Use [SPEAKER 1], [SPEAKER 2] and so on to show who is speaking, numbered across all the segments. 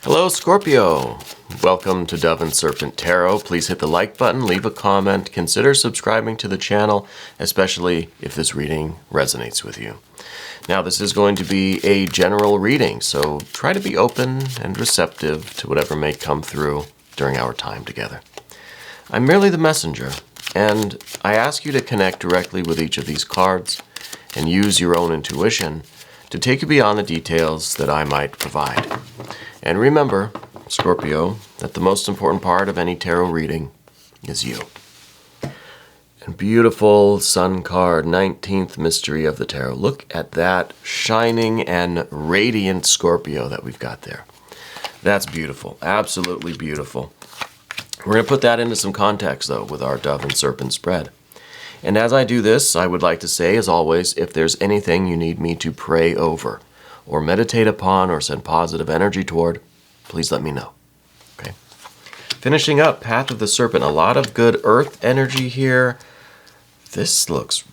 [SPEAKER 1] Hello, Scorpio. Welcome to Dove and Serpent Tarot. Please hit the like button, leave a comment, consider subscribing to the channel, especially if this reading resonates with you. Now, this is going to be a general reading, so try to be open and receptive to whatever may come through during our time together. I'm merely the messenger, and I ask you to connect directly with each of these cards and use your own intuition to take you beyond the details that I might provide. And remember, Scorpio, that the most important part of any tarot reading is you. And beautiful Sun card, 19th mystery of the tarot. Look at that shining and radiant Scorpio that we've got there. That's beautiful, absolutely beautiful. We're going to put that into some context, though, with our Dove and Serpent spread. And as I do this, I would like to say, as always, if there's anything you need me to pray over, or meditate upon, or send positive energy toward, please let me know. Okay. Finishing up, Path of the Serpent. A lot of good earth energy here. This looks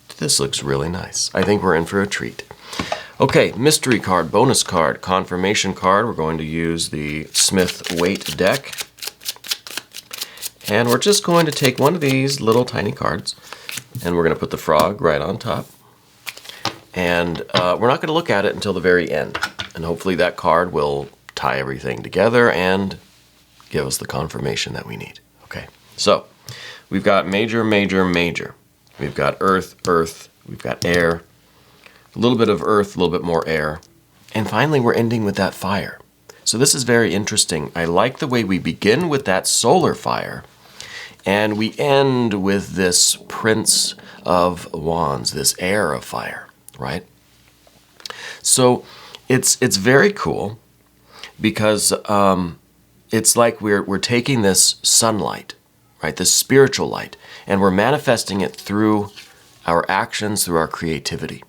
[SPEAKER 1] really nice. I think we're in for a treat. Okay, mystery card, bonus card, confirmation card. We're going to use the Smith Waite deck. And we're just going to take one of these little tiny cards, and we're going to put the frog right on top. And we're not going to look at it until the very end. And hopefully that card will tie everything together and give us the confirmation that we need. Okay, so we've got major, major, major. We've got earth, earth. We've got air. A little bit of earth, a little bit more air. And finally, we're ending with that fire. So this is very interesting. I like the way we begin with that solar fire, and we end with this Prince of Wands, this air of fire. Right? So it's very cool because it's like we're taking this sunlight, right, this spiritual light, and we're manifesting it through our actions, through our creativity,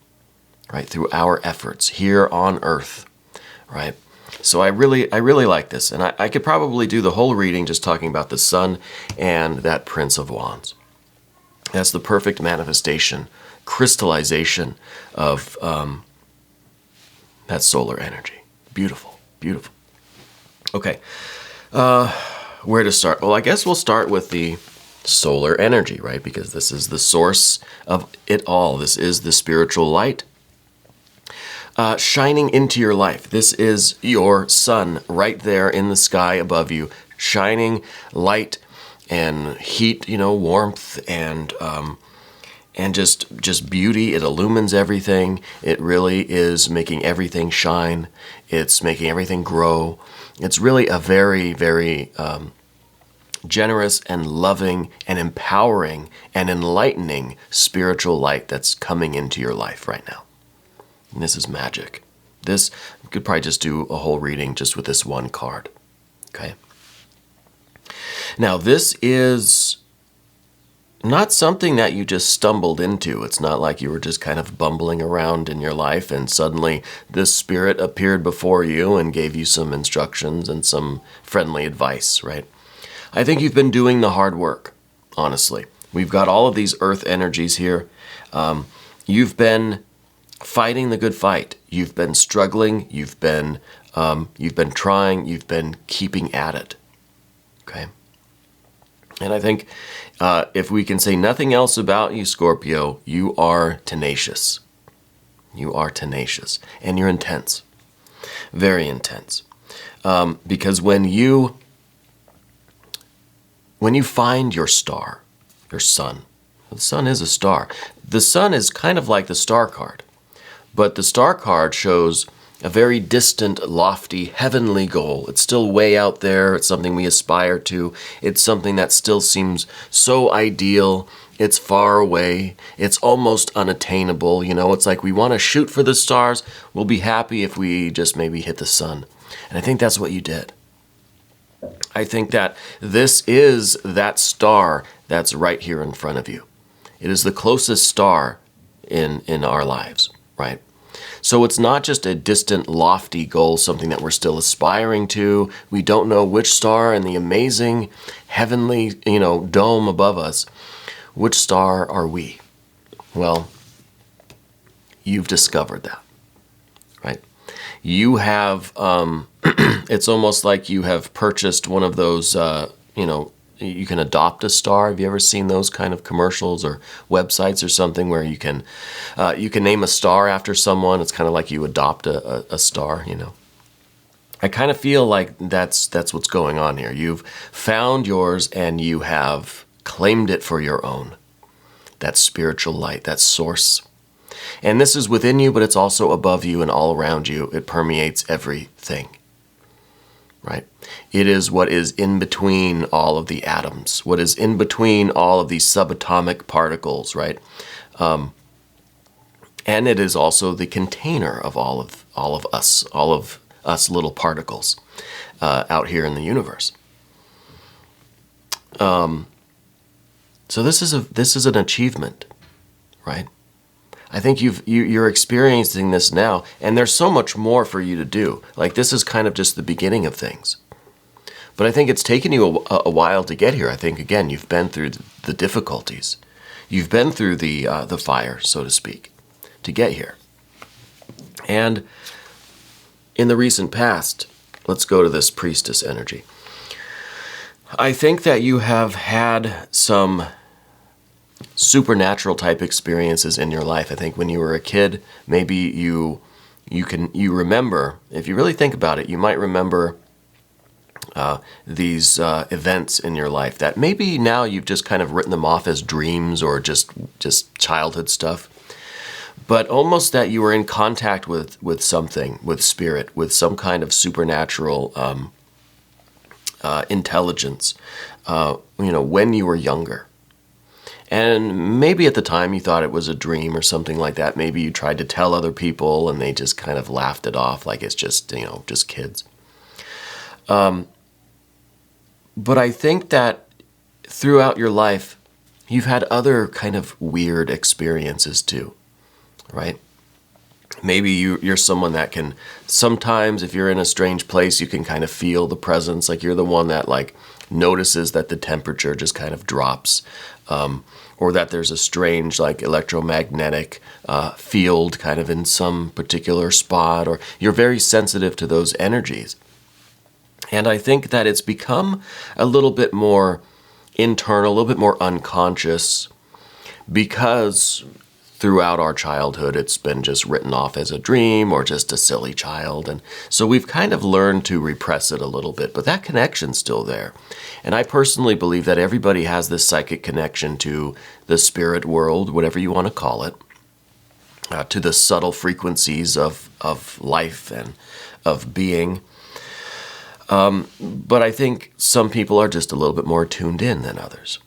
[SPEAKER 1] right, through our efforts here on Earth, right? So I really like this, and I could probably do the whole reading just talking about the sun and that Prince of Wands. That's the perfect manifestation, crystallization of that solar energy. Beautiful, beautiful. Okay, where to start? Well, I guess we'll start with the solar energy, right? Because this is the source of it all. This is the spiritual light shining into your life. This is your sun right there in the sky above you, shining light and heat, warmth and just beauty. It illumines everything. It really is making everything shine. It's making everything grow. It's really a very, very generous and loving and empowering and enlightening spiritual light that's coming into your life right now. And this is magic. This, we could probably just do a whole reading just with this one card. Okay. Now, this is not something that you just stumbled into. It's not like you were just kind of bumbling around in your life and suddenly this spirit appeared before you and gave you some instructions and some friendly advice, right? I think you've been doing the hard work, honestly. We've got all of these earth energies here. You've been fighting the good fight. You've been struggling. You've been trying. You've been keeping at it. Okay. And I think if we can say nothing else about you, Scorpio, you are tenacious. You are tenacious. And you're intense. Very intense. Because when you find your star, your sun, the sun is a star. The sun is kind of like the star card. But the star card shows a very distant, lofty, heavenly goal. It's still way out there. It's something we aspire to. It's something that still seems so ideal. It's far away. It's almost unattainable. It's like we want to shoot for the stars. We'll be happy if we just maybe hit the sun. And I think that's what you did. I think that this is that star that's right here in front of you. It is the closest star in our lives, right? So it's not just a distant, lofty goal, something that we're still aspiring to. We don't know which star in the amazing heavenly, dome above us. Which star are we? Well, you've discovered that, right? you have, it's almost like you have purchased one of those, you can adopt a star. Have you ever seen those kind of commercials or websites or something where you can name a star after someone? It's kind of like you adopt a star, I kind of feel like that's what's going on here. You've found yours and you have claimed it for your own. That spiritual light, that source. And this is within you, but it's also above you and all around you. It permeates everything, right? It is what is in between all of the atoms, what is in between all of these subatomic particles, right? And it is also the container of all of us little particles out here in the universe. So this is an achievement, right? I think you're experiencing this now, and there's so much more for you to do. Like, this is kind of just the beginning of things. But I think it's taken you a while to get here. I think, again, you've been through the difficulties. You've been through the fire, so to speak, to get here. And in the recent past, let's go to this priestess energy. I think that you have had some supernatural type experiences in your life. I think when you were a kid, maybe you remember, if you really think about it, you might remember these events in your life that maybe now you've just kind of written them off as dreams or just childhood stuff. But almost that you were in contact with something, with spirit, with some kind of supernatural intelligence, when you were younger. And maybe at the time you thought it was a dream or something like that. Maybe you tried to tell other people and they just kind of laughed it off like it's just kids. But I think that throughout your life, you've had other kind of weird experiences too, right? Maybe you're someone that can, sometimes if you're in a strange place, you can kind of feel the presence. Like you're the one that like notices that the temperature just kind of drops. Or that there's a strange like electromagnetic field kind of in some particular spot, or you're very sensitive to those energies. And I think that it's become a little bit more internal, a little bit more unconscious, because throughout our childhood it's been just written off as a dream or just a silly child. And so we've kind of learned to repress it a little bit, but that connection's still there. And I personally believe that everybody has this psychic connection to the spirit world, whatever you want to call it, to the subtle frequencies of life and of being. But I think some people are just a little bit more tuned in than others,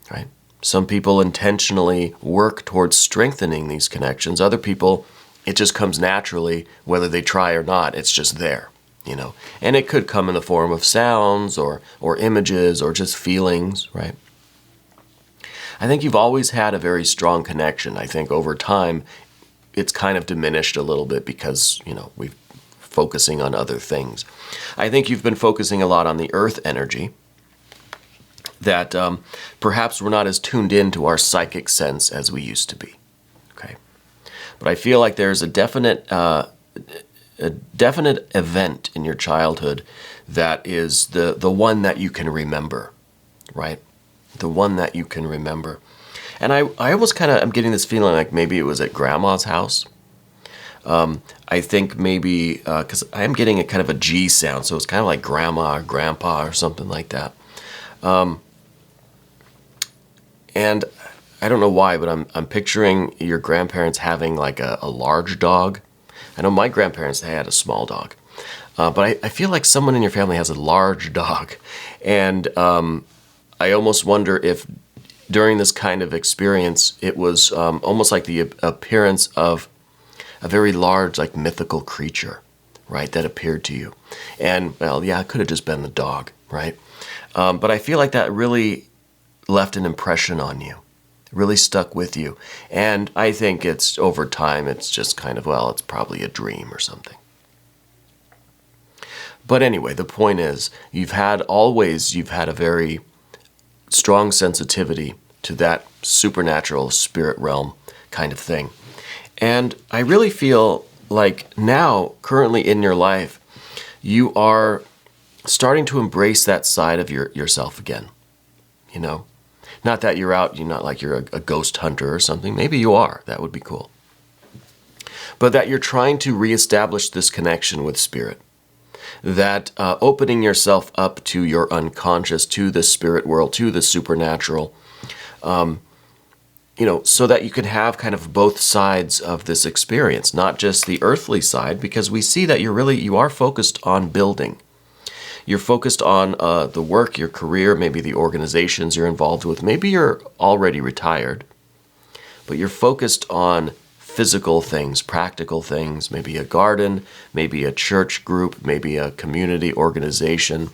[SPEAKER 1] right? Some people intentionally work towards strengthening these connections. Other people, it just comes naturally, whether they try or not. It's just there, And it could come in the form of sounds or images or just feelings, right? I think you've always had a very strong connection. I think over time, it's kind of diminished a little bit because, we're focusing on other things. I think you've been focusing a lot on the earth energy, that perhaps we're not as tuned in to our psychic sense as we used to be, okay? But I feel like there's a definite event in your childhood that is the one that you can remember, right? The one that you can remember. And I almost kind of, I'm getting this feeling like maybe it was at Grandma's house. I think maybe, because I am getting a kind of a G sound, so it's kind of like Grandma or Grandpa or something like that. And I don't know why, but I'm picturing your grandparents having like a large dog. I know my grandparents, they had a small dog. But I feel like someone in your family has a large dog. And I almost wonder if during this kind of experience, it was almost like the appearance of a very large, like mythical creature, right, that appeared to you. And, well, yeah, it could have just been the dog, right? But I feel like that really left an impression on you, really stuck with you. And I think it's over time, it's just kind of, well, it's probably a dream or something. But anyway, the point is, you've had a very strong sensitivity to that supernatural spirit realm kind of thing. And I really feel like now, currently in your life, you are starting to embrace that side of yourself again, you know? Not that you're out, you're not like you're a ghost hunter or something. Maybe you are. That would be cool. But that you're trying to reestablish this connection with spirit. That opening yourself up to your unconscious, to the spirit world, to the supernatural, you know, so that you can have kind of both sides of this experience, not just the earthly side, because we see that you are focused on building. You're focused on the work, your career, maybe the organizations you're involved with. Maybe you're already retired, but you're focused on physical things, practical things, maybe a garden, maybe a church group, maybe a community organization.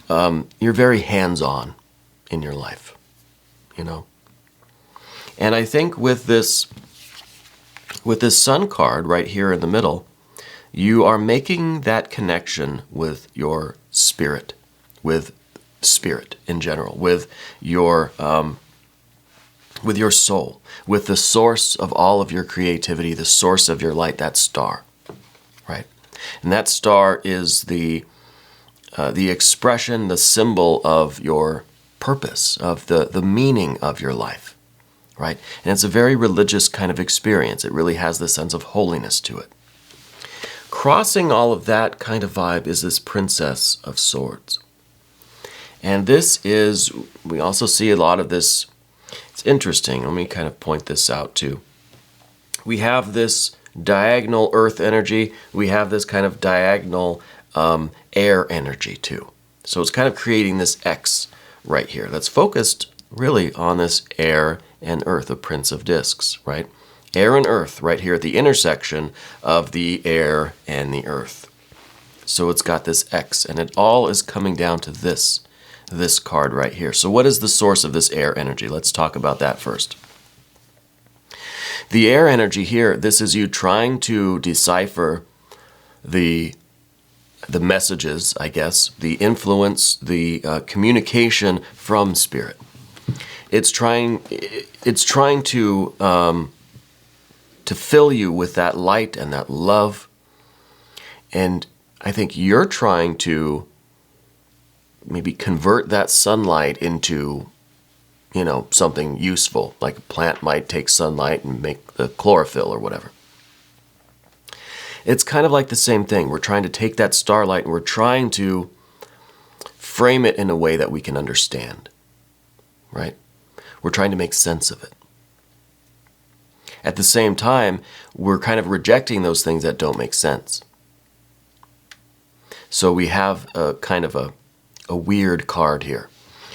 [SPEAKER 1] You're very hands-on in your life, you know. And I think with this Sun card right here in the middle, you are making that connection with your spirit, with spirit in general, with your soul, with the source of all of your creativity, the source of your light, that star, right? And that star is the expression, the symbol of your purpose, of the meaning of your life, right? And it's a very religious kind of experience. It really has the sense of holiness to it. Crossing all of that kind of vibe is this Princess of Swords. And this is, we also see a lot of this. It's interesting. Let me kind of point this out too. We have this diagonal earth energy. We have this kind of diagonal air energy too. So it's kind of creating this X right here that's focused really on this air and earth, a Prince of Discs, right? Air and earth right here at the intersection of the air and the earth. So it's got this X, and it all is coming down to this card right here. So what is the source of this air energy? Let's talk about that first. The air energy here, this is you trying to decipher the messages, I guess, the influence, the communication from spirit. It's trying to fill you with that light and that love. And I think you're trying to maybe convert that sunlight into, you know, something useful, like a plant might take sunlight and make the chlorophyll or whatever. It's kind of like the same thing. We're trying to take that starlight and we're trying to frame it in a way that we can understand, right? We're trying to make sense of it. At the same time, we're kind of rejecting those things that don't make sense. So we have a kind of a weird card here.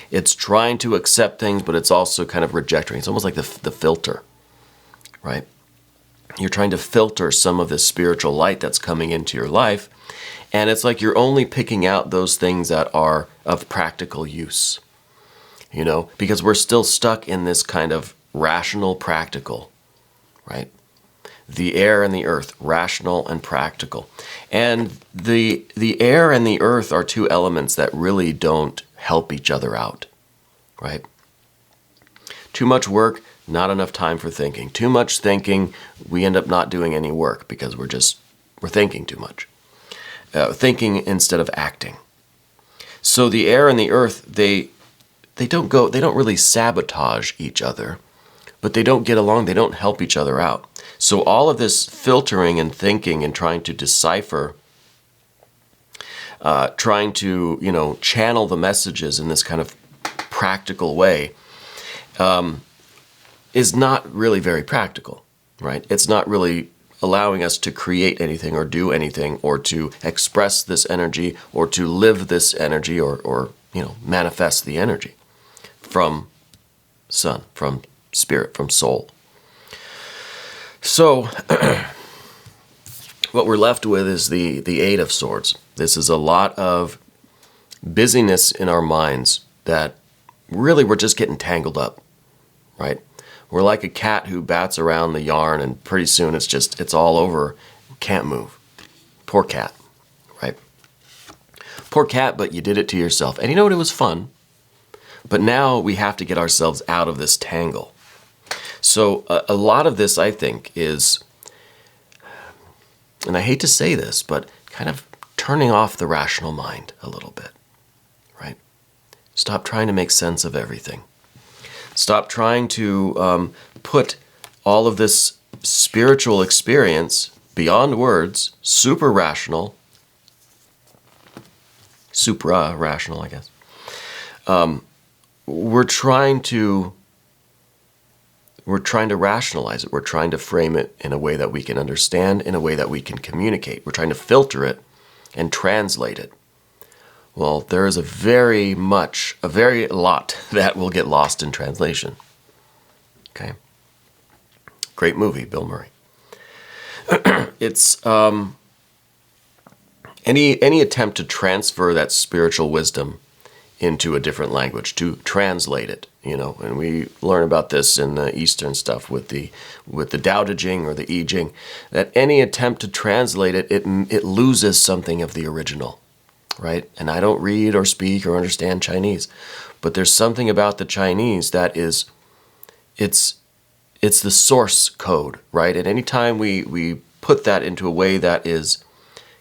[SPEAKER 1] It's trying to accept things, but it's also kind of rejecting. It's almost like the filter, right? You're trying to filter some of this spiritual light that's coming into your life, and it's like you're only picking out those things that are of practical use, you know, because we're still stuck in this kind of rational practical, right? The air and the earth, rational and practical. And the air and the earth are two elements that really don't help each other out, right? Too much work, not enough time for thinking. Too much thinking, we end up not doing any work because we're thinking too much. Thinking instead of acting. So the air and the earth, they don't really sabotage each other, but they don't get along, they don't help each other out. So all of this filtering and thinking and trying to decipher, trying to, you know, channel the messages in this kind of practical way, is not really very practical, right? It's not really allowing us to create anything or do anything or to express this energy or to live this energy or you know, manifest the energy from sun, from spirit, from soul. So what we're left with is the Eight of Swords. This is a lot of busyness in our minds that really we're just getting tangled up, right? We're like a cat who bats around the yarn and pretty soon it's all over, can't move. Poor cat, right? Poor cat, but you did it to yourself. And you know what? It was fun. But now we have to get ourselves out of this tangle. So a lot of this, I think, is and I hate to say this, but kind of turning off the rational mind a little bit, right? Stop trying to make sense of everything. Stop trying to put all of this spiritual experience beyond words, supra-rational, I guess. We're trying to rationalize it. We're trying to frame it in a way that we can understand, in a way that we can communicate. We're trying to filter it and translate it. Well, there is a very lot that will get lost in translation. Okay. Great movie, Bill Murray. It's any attempt to transfer that spiritual wisdom into a different language, to translate it, and we learn about this in the Eastern stuff with the Dao De Jing or the I Ching, that any attempt to translate it, it loses something of the original, right? And I don't read or speak or understand Chinese, but there's something about the Chinese that is, it's the source code, right? And anytime we put that into a way that is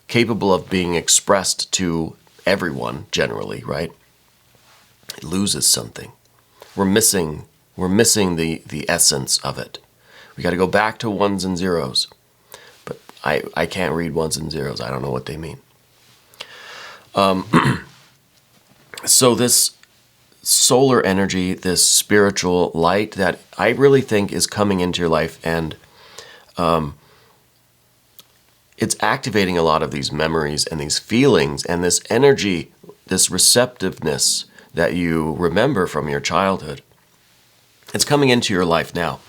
[SPEAKER 1] capable of being expressed to everyone generally, right? It loses something. We're missing the essence of it. We got to go back to ones and zeros. But I can't read ones and zeros. I don't know what they mean. So this solar energy, this spiritual light that I really think is coming into your life, and it's activating a lot of these memories and these feelings and this energy, this receptiveness that you remember from your childhood. It's coming into your life now.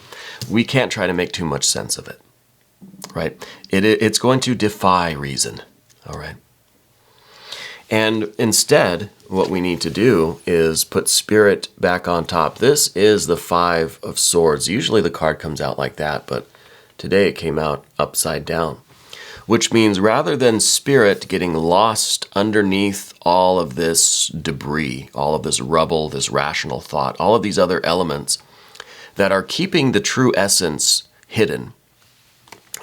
[SPEAKER 1] We can't try to make too much sense of it, right? It's going to defy reason, all right? And instead, what we need to do is put spirit back on top. This is the Five of Swords. Usually the card comes out like that, but today it came out upside down, which means rather than spirit getting lost underneath all of this debris, all of this rubble, this rational thought, all of these other elements that are keeping the true essence hidden,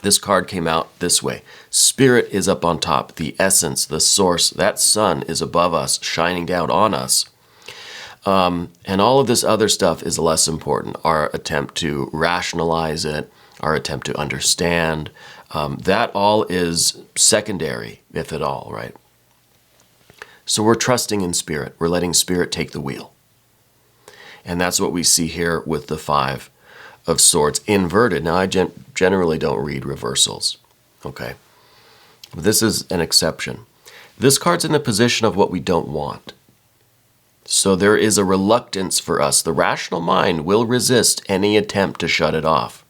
[SPEAKER 1] this card came out this way. Spirit is up on top. The essence, the source, that sun is above us, shining down on us. And all of this other stuff is less important. Our attempt to rationalize it, our attempt to understand, that all is secondary, if at all, right? So we're trusting in spirit. We're letting spirit take the wheel. And that's what we see here with the Five of Swords inverted. Now, I generally don't read reversals, okay? This is an exception. This card's in the position of what we don't want. So there is a reluctance for us. The rational mind will resist any attempt to shut it off,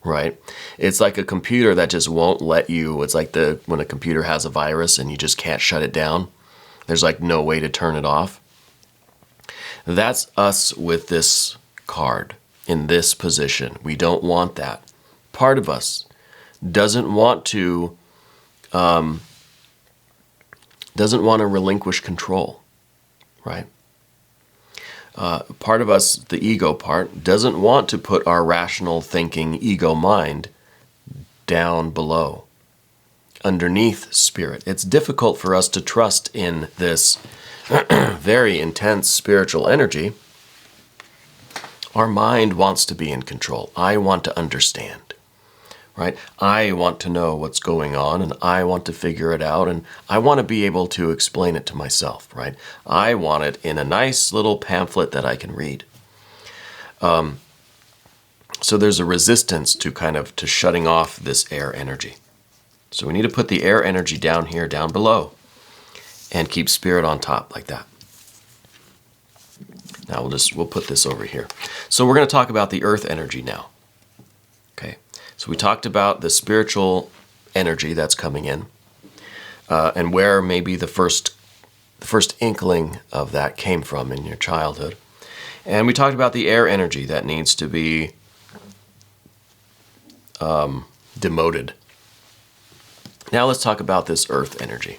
[SPEAKER 1] right? It's like a computer that just won't let you. It's like when a computer has a virus and you just can't shut it down. There's like no way to turn it off. That's us with this card in this position. We don't want that. Part of us doesn't want to relinquish control, right? Part of us, the ego part, doesn't want to put our rational thinking ego mind down below, underneath spirit. It's difficult for us to trust in this very intense spiritual energy. Our mind wants to be in control. I want to understand, right? I want to know what's going on, and I want to figure it out, and I want to be able to explain it to myself, right? I want it in a nice little pamphlet that I can read. So there's a resistance to shutting off this air energy. So we need to put the air energy down here, down below, and keep spirit on top like that. Now we'll put this over here. So we're going to talk about the earth energy now. Okay. So we talked about the spiritual energy that's coming in, and where maybe the first inkling of that came from in your childhood. And we talked about the air energy that needs to be demoted. Now let's talk about this earth energy.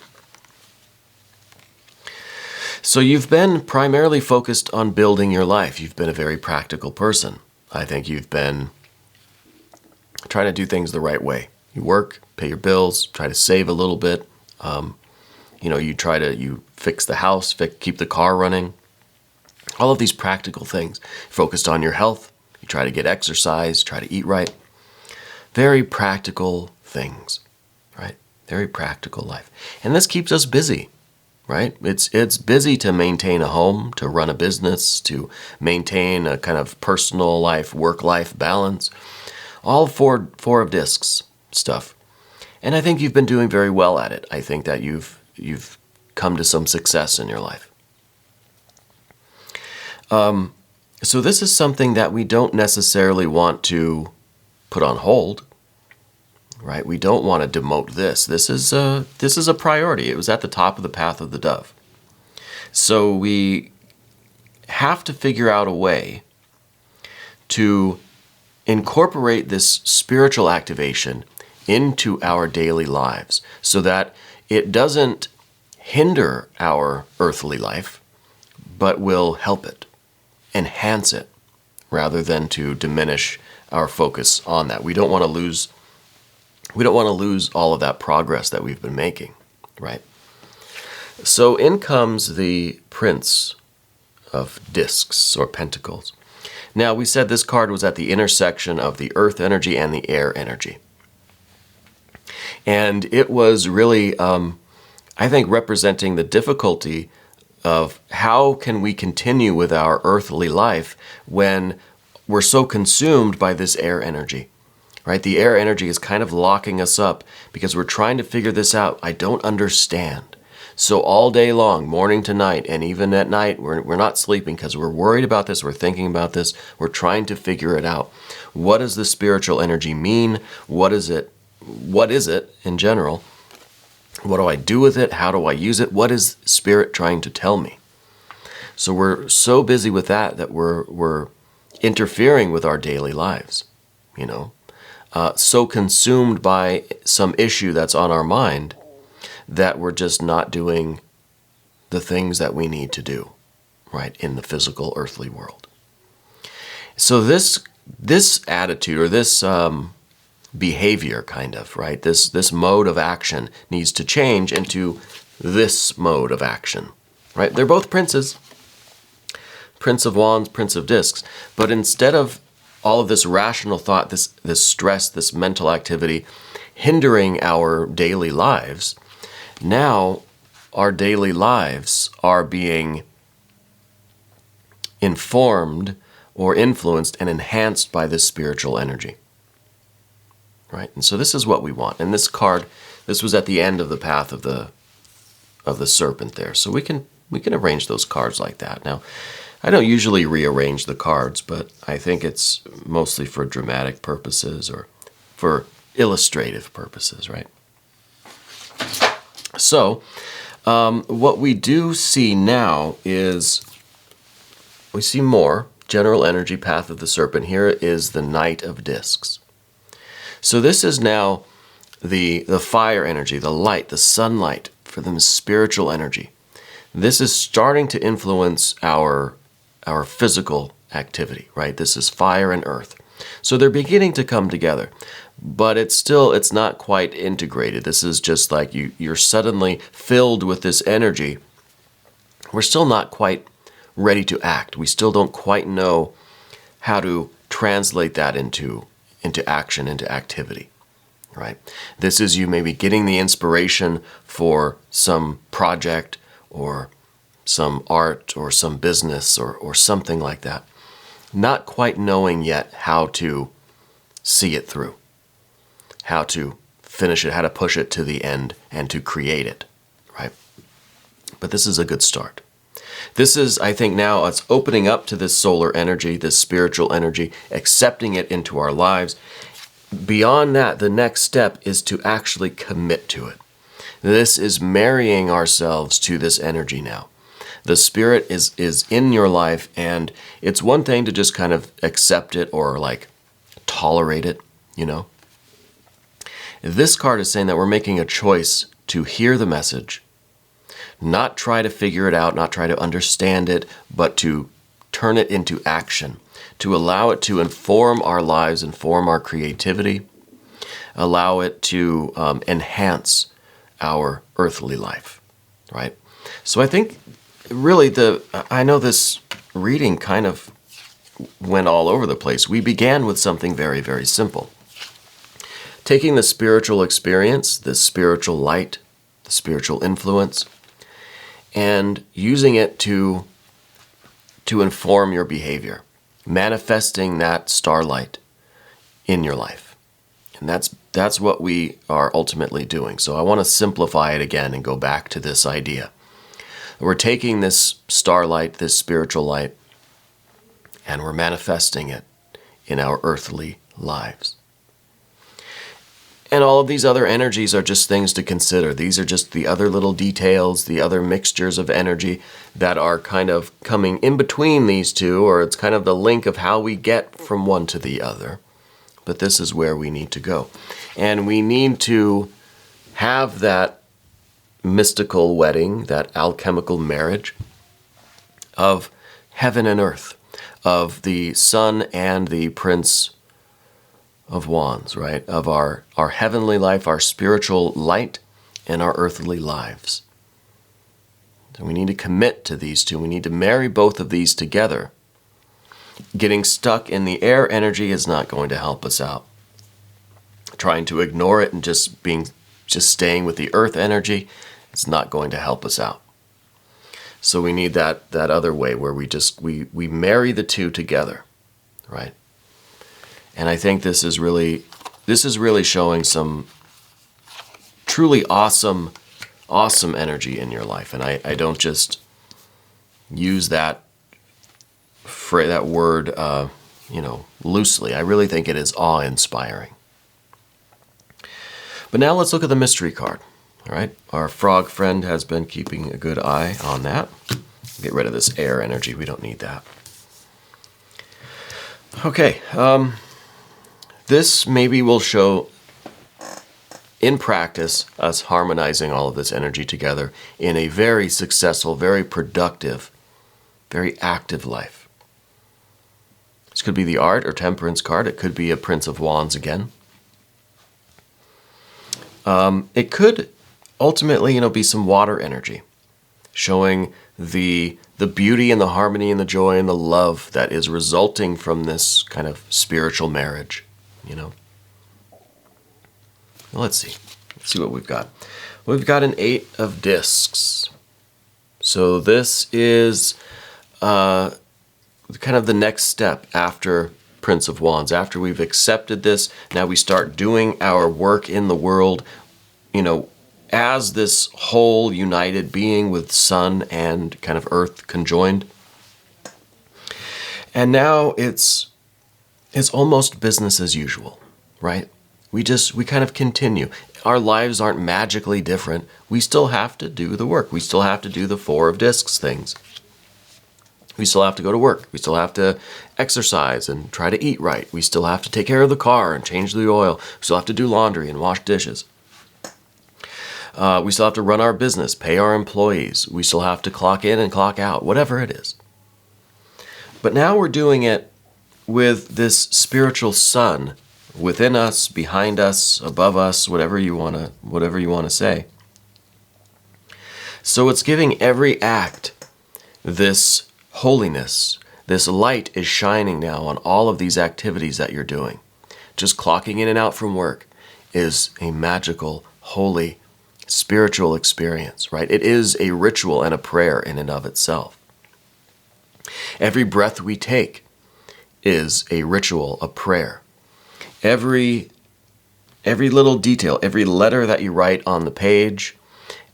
[SPEAKER 1] So you've been primarily focused on building your life. You've been a very practical person. I think you've been trying to do things the right way. You work, pay your bills, try to save a little bit. You fix the house, keep the car running. All of these practical things. Focused on your health. You try to get exercise, try to eat right. Very practical things, right? Very practical life. And this keeps us busy, right? It's busy to maintain a home, to run a business, to maintain a kind of personal life, work-life balance. All four of discs stuff. And I think you've been doing very well at it. I think that you've come to some success in your life. So this is something that we don't necessarily want to put on hold, right? We don't want to demote this. This is a priority. It was at the top of the path of the dove. So we have to figure out a way to incorporate this spiritual activation into our daily lives so that it doesn't hinder our earthly life, but will help it, enhance it, rather than to diminish our focus on that. We don't want to lose all of that progress that we've been making, right? So in comes the Prince of Discs or Pentacles. Now, we said this card was at the intersection of the earth energy and the air energy. And it was really, I think, representing the difficulty of how can we continue with our earthly life when we're so consumed by this air energy, right? The air energy is kind of locking us up because we're trying to figure this out. I don't understand. So all day long, morning to night, and even at night, we're not sleeping because we're worried about this, we're thinking about this, we're trying to figure it out. What does the spiritual energy mean? What is it? What is it in general? What do I do with it? How do I use it? What is Spirit trying to tell me? So we're so busy with that we're interfering with our daily lives, so consumed by some issue that's on our mind that we're just not doing the things that we need to do, right, in the physical earthly world. So this attitude or this behavior kind of, right, this mode of action needs to change into this mode of action, right? They're both princes, Prince of Wands, Prince of Discs, but instead of all of this rational thought, this stress, this mental activity hindering our daily lives, now our daily lives are being informed or influenced and enhanced by this spiritual energy, right? And so this is what we want. And this card, this was at the end of the path of the serpent there. So we can arrange those cards like that. Now, I don't usually rearrange the cards, but I think it's mostly for dramatic purposes or for illustrative purposes, right? So, what we do see now is we see more general energy path of the serpent. Here is the Knight of Discs. So this is now the fire energy, the light, the sunlight for the spiritual energy. This is starting to influence our physical activity, right? This is fire and earth. So they're beginning to come together, but it's not quite integrated. This is just like you're suddenly filled with this energy. We're still not quite ready to act. We still don't quite know how to translate that into action, into activity, right? This is you maybe getting the inspiration for some project or some art or some business or something like that. Not quite knowing yet how to see it through, how to finish it, how to push it to the end and to create it, right? But this is a good start. This is, I think now, it's opening up to this solar energy, this spiritual energy, accepting it into our lives. Beyond that, the next step is to actually commit to it. This is marrying ourselves to this energy now. The Spirit is in your life, and it's one thing to just kind of accept it or like tolerate it, This card is saying that we're making a choice to hear the message, not try to figure it out, not try to understand it, but to turn it into action, to allow it to inform our lives, inform our creativity, allow it to enhance our earthly life, right? So I think really I know this reading kind of went all over the place. We began with something very, very simple. Taking the spiritual experience, the spiritual light, the spiritual influence, and using it to inform your behavior, manifesting that starlight in your life. And that's what we are ultimately doing. So I want to simplify it again and go back to this idea. We're taking this starlight, this spiritual light, and we're manifesting it in our earthly lives. And all of these other energies are just things to consider. These are just the other little details, the other mixtures of energy that are kind of coming in between these two, or it's kind of the link of how we get from one to the other. But this is where we need to go. And we need to have that mystical wedding, that alchemical marriage of heaven and earth, of the Sun and the Prince of Wands, right? Of our heavenly life, our spiritual light, and our earthly lives. So we need to commit to these two. We need to marry both of these together. Getting stuck in the air energy is not going to help us out. Trying to ignore it and just staying with the earth energy, it's not going to help us out. So we need that other way where we marry the two together, right? And I think this is really showing some truly awesome energy in your life. And I don't just use that word loosely. I really think it is awe-inspiring. But now let's look at the mystery card. All right, our frog friend has been keeping a good eye on that. Get rid of this air energy. We don't need that. Okay. This maybe will show in practice us harmonizing all of this energy together in a very successful, very productive, very active life. This could be the Art or Temperance card. It could be a Prince of Wands again. It could ultimately, be some water energy, showing the beauty and the harmony and the joy and the love that is resulting from this kind of spiritual marriage. Let's see what we've got. We've got an 8 of discs. So this is kind of the next step after Prince of Wands. After we've accepted this, now we start doing our work in the world, as this whole united being with Sun and kind of Earth conjoined. And now it's almost business as usual, right? We kind of continue. Our lives aren't magically different. We still have to do the work. We still have to do the 4 of discs things. We still have to go to work. We still have to exercise and try to eat right. We still have to take care of the car and change the oil. We still have to do laundry and wash dishes. We still have to run our business, pay our employees. We still have to clock in and clock out, whatever it is. But now we're doing it with this spiritual sun within us, behind us, above us, whatever you want to say. So it's giving every act this holiness. This light is shining now on all of these activities that you're doing. Just clocking in and out from work is a magical, holy, spiritual experience, right? It is a ritual and a prayer in and of itself. Every breath we take is a ritual, a prayer. Every little detail, every letter that you write on the page,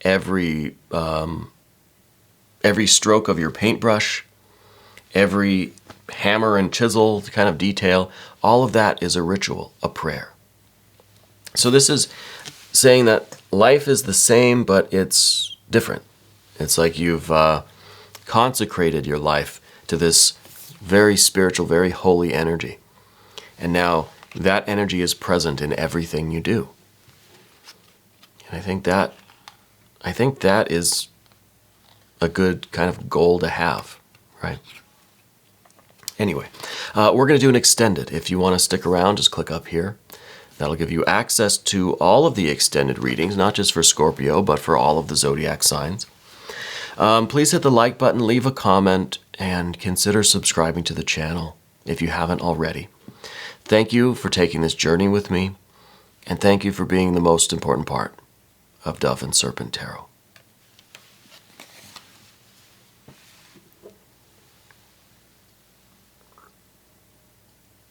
[SPEAKER 1] every stroke of your paintbrush, every hammer and chisel kind of detail, all of that is a ritual, a prayer. So this is saying that life is the same, but it's different. It's like you've consecrated your life to this very spiritual, very holy energy. And now that energy is present in everything you do. And I think that is a good kind of goal to have, right? Anyway, we're going to do an extended. If you want to stick around, just click up here. That'll give you access to all of the extended readings, not just for Scorpio, but for all of the zodiac signs. Please hit the like button, leave a comment, and consider subscribing to the channel if you haven't already. Thank you for taking this journey with me, and thank you for being the most important part of Dove and Serpent Tarot.